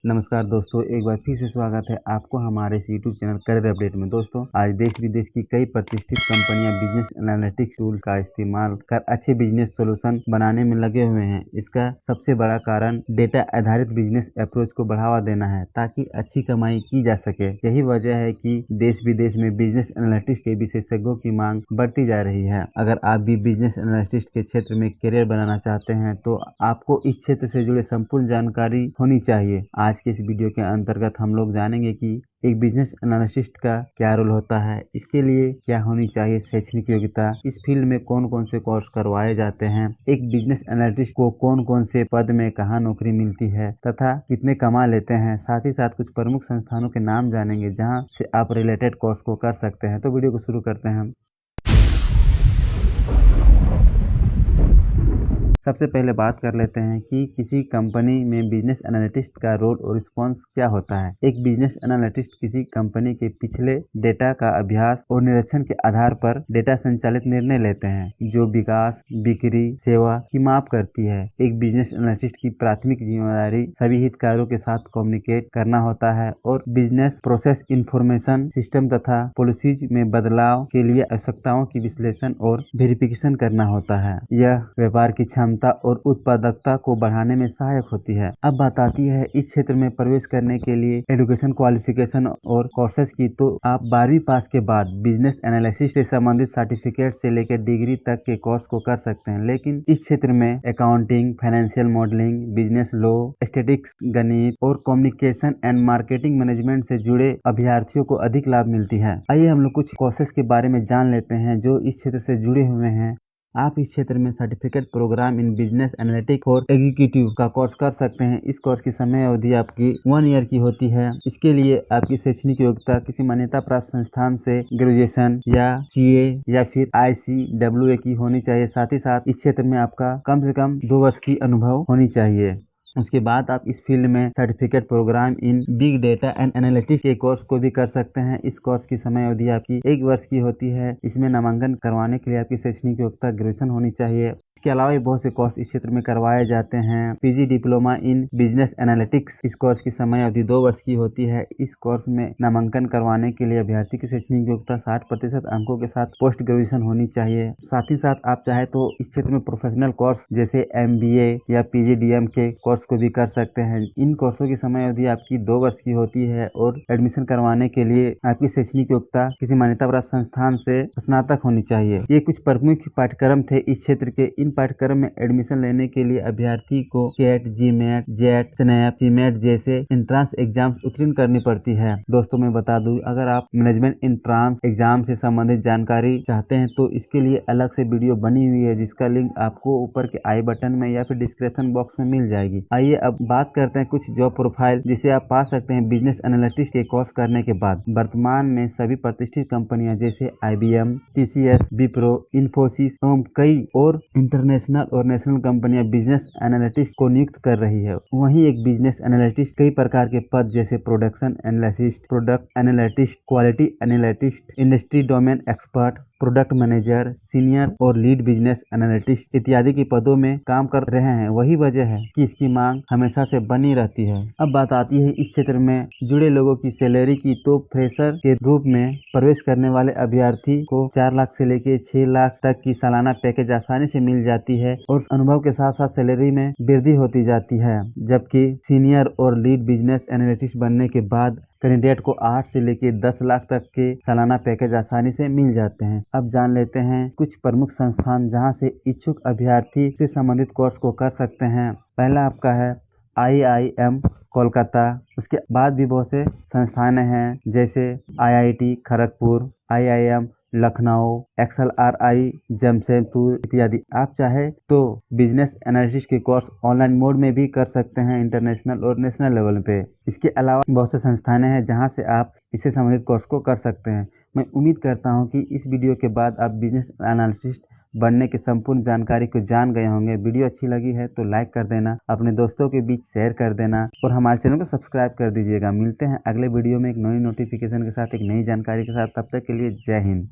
नमस्कार दोस्तों, एक बार फिर से स्वागत है आपको हमारे इस यूट्यूब चैनल करियर अपडेट में। दोस्तों, आज देश विदेश की कई प्रतिष्ठित कंपनियां बिजनेस एनालिटिक्स टूल का इस्तेमाल कर अच्छे बिजनेस सॉल्यूशन बनाने में लगे हुए हैं। इसका सबसे बड़ा कारण डेटा आधारित बिजनेस अप्रोच को बढ़ावा देना है ताकि अच्छी कमाई की जा सके। यही वजह है कि देश विदेश में बिजनेस एनालिटिक्स के विशेषज्ञों की मांग बढ़ती जा रही है। अगर आप भी बिजनेस एनालिटिक्स के क्षेत्र में करियर बनाना चाहते हैं तो आपको इस क्षेत्र से जुड़े संपूर्ण जानकारी होनी चाहिए। आज के इस वीडियो के अंतर्गत हम लोग जानेंगे कि एक बिजनेस एनालिस्ट का क्या रोल होता है, इसके लिए क्या होनी चाहिए शैक्षणिक योग्यता, इस फील्ड में कौन कौन से कोर्स करवाए जाते हैं, एक बिजनेस एनालिस्ट को कौन कौन से पद में कहाँ नौकरी मिलती है तथा कितने कमा लेते हैं। साथ ही साथ कुछ प्रमुख संस्थानों के नाम जानेंगे जहाँ से आप रिलेटेड कोर्स को कर सकते हैं। तो वीडियो को शुरू करते हैं हम। सबसे पहले बात कर लेते हैं कि किसी कंपनी में बिजनेस एनालिटिस्ट का रोल और रिस्पॉन्स क्या होता है। एक बिजनेस एनालिटिस्ट किसी कंपनी के पिछले डेटा का अभ्यास और निरीक्षण के आधार पर डेटा संचालित निर्णय लेते हैं जो विकास, बिक्री, सेवा की माप करती है। एक बिजनेस एनालिटिस्ट की प्राथमिक जिम्मेदारी सभी हितधारकों के साथ कम्युनिकेट करना होता है और बिजनेस प्रोसेस इंफॉर्मेशन सिस्टम तथा पॉलिसीज में बदलाव के लिए आवश्यकताओं की विश्लेषण और वेरिफिकेशन करना होता है। यह व्यापार की क्षमता और उत्पादकता को बढ़ाने में सहायक होती है। अब बात आती है इस क्षेत्र में प्रवेश करने के लिए एजुकेशन क्वालिफिकेशन और कोर्सेज की। तो आप 12वीं पास के बाद बिजनेस एनालिसिस से संबंधित सर्टिफिकेट से लेकर डिग्री तक के कोर्स को कर सकते हैं, लेकिन इस क्षेत्र में accounting, financial modelling, business law, statistics, गणित और कम्युनिकेशन एंड मार्केटिंग मैनेजमेंट से जुड़े अभ्यर्थियों को अधिक लाभ मिलती है। आइए हम लोग कुछ कोर्सेज के बारे में जान लेते हैं जो इस क्षेत्र से जुड़े हुए हैं। आप इस क्षेत्र में certificate program in business analytics for executive का कोर्स कर सकते हैं। इस कोर्स की समय अवधि आपकी 1 ईयर की होती है। इसके लिए आपकी शैक्षणिक योग्यता किसी मान्यता प्राप्त संस्थान से ग्रेजुएशन या सीए या फिर ICAA की होनी चाहिए। साथ ही साथ इस क्षेत्र में आपका कम से कम 2 वर्ष की अनुभव होनी चाहिए। उसके बाद आप इस फील्ड में certificate program in big data and analytics के कोर्स को भी कर सकते हैं। इस कोर्स की समय अवधि आपकी 1 वर्ष की होती है। इसमें नामांकन करवाने के लिए आपकी शैक्षणिक योग्यता ग्रेजुएशन होनी चाहिए। इसके अलावा भी बहुत से कोर्स इस क्षेत्र में करवाए जाते हैं। PG diploma in business analytics, इस कोर्स की समय अवधि 2 वर्ष की होती है। इस कोर्स में नामांकन करवाने के लिए अभ्यर्थी की शैक्षणिक योग्यता 60% अंकों के साथ पोस्ट ग्रेजुएशन होनी चाहिए। साथ ही साथ आप चाहे तो इस क्षेत्र में प्रोफेशनल कोर्स जैसे MBA या PGDM के कोर्स को भी कर सकते हैं। इन कोर्सों की समय अवधि आपकी 2 वर्ष की होती है और एडमिशन करवाने के लिए आपकी शैक्षणिक योग्यता किसी मान्यता प्राप्त संस्थान से स्नातक होनी चाहिए। ये कुछ प्रमुख पाठ्यक्रम थे इस क्षेत्र के। इन पाठ्यक्रम में एडमिशन लेने के लिए अभ्यर्थी को CAT, GMAT, JET, SNAP, CMAT जैसे एंट्रांस एग्जाम उत्तीर्ण करनी पड़ती है। दोस्तों, मैं बता दूं, अगर आप मैनेजमेंट एंट्रांस एग्जाम से संबंधित जानकारी चाहते हैं तो इसके लिए अलग से वीडियो बनी हुई है जिसका लिंक आपको ऊपर के आई बटन में या फिर डिस्क्रिप्शन बॉक्स में मिल जाएगी। आइए अब बात करते हैं कुछ जॉब प्रोफाइल जिसे आप पा सकते हैं बिजनेस एनालिटिक्स के कोर्स करने के बाद। वर्तमान में सभी प्रतिष्ठित कंपनियां जैसे IBM, TCS, विप्रो, इन्फोसिस एवं कई और इंटरनेशनल और नेशनल कंपनियां बिजनेस एनालिटिक्स को नियुक्त कर रही है। वहीं एक बिजनेस एनालिटिक्स कई प्रकार के पद जैसे production analyst, product analyst, quality analyst, industry domain expert, product manager, senior और लीड बिजनेस एनालिटिस्ट इत्यादि के पदों में काम कर रहे हैं। वही वजह है कि इसकी मांग हमेशा से बनी रहती है। अब बात आती है इस क्षेत्र में जुड़े लोगों की सैलरी की। तो फ्रेशर के रूप में प्रवेश करने वाले अभ्यर्थी को 4 लाख से लेकर 6 लाख तक की सालाना पैकेज आसानी से मिल जाती है और अनुभव के साथ साथ सैलरी में वृद्धि होती जाती है। जबकि सीनियर और लीड बिजनेस एनालिटिस्ट बनने के बाद कैंडिडेट को 8 से लेकर 10 लाख तक के सालाना पैकेज आसानी से मिल जाते हैं। अब जान लेते हैं कुछ प्रमुख संस्थान जहां से इच्छुक अभ्यर्थी से संबंधित कोर्स को कर सकते हैं। पहला आपका है IIM कोलकाता। उसके बाद भी बहुत से संस्थान हैं जैसे IIT Kharagpur, IIM Lucknow, XLRI Jamshedpur इत्यादि। आप चाहे तो बिजनेस एनालिटिक्स के कोर्स ऑनलाइन मोड में भी कर सकते हैं इंटरनेशनल और नेशनल लेवल पे। इसके अलावा बहुत से संस्थान हैं जहां से आप इससे संबंधित कोर्स को कर सकते हैं। मैं उम्मीद करता हूं कि इस वीडियो के बाद आप बिजनेस एनालिटिस्ट बनने की संपूर्ण जानकारी को जान गए होंगे। वीडियो अच्छी लगी है तो लाइक कर देना, अपने दोस्तों के बीच शेयर कर देना और हमारे चैनल को सब्सक्राइब कर दीजिएगा। मिलते हैं अगले वीडियो में एक नई नोटिफिकेशन के साथ, एक नई जानकारी के साथ। तब तक के लिए जय हिंद।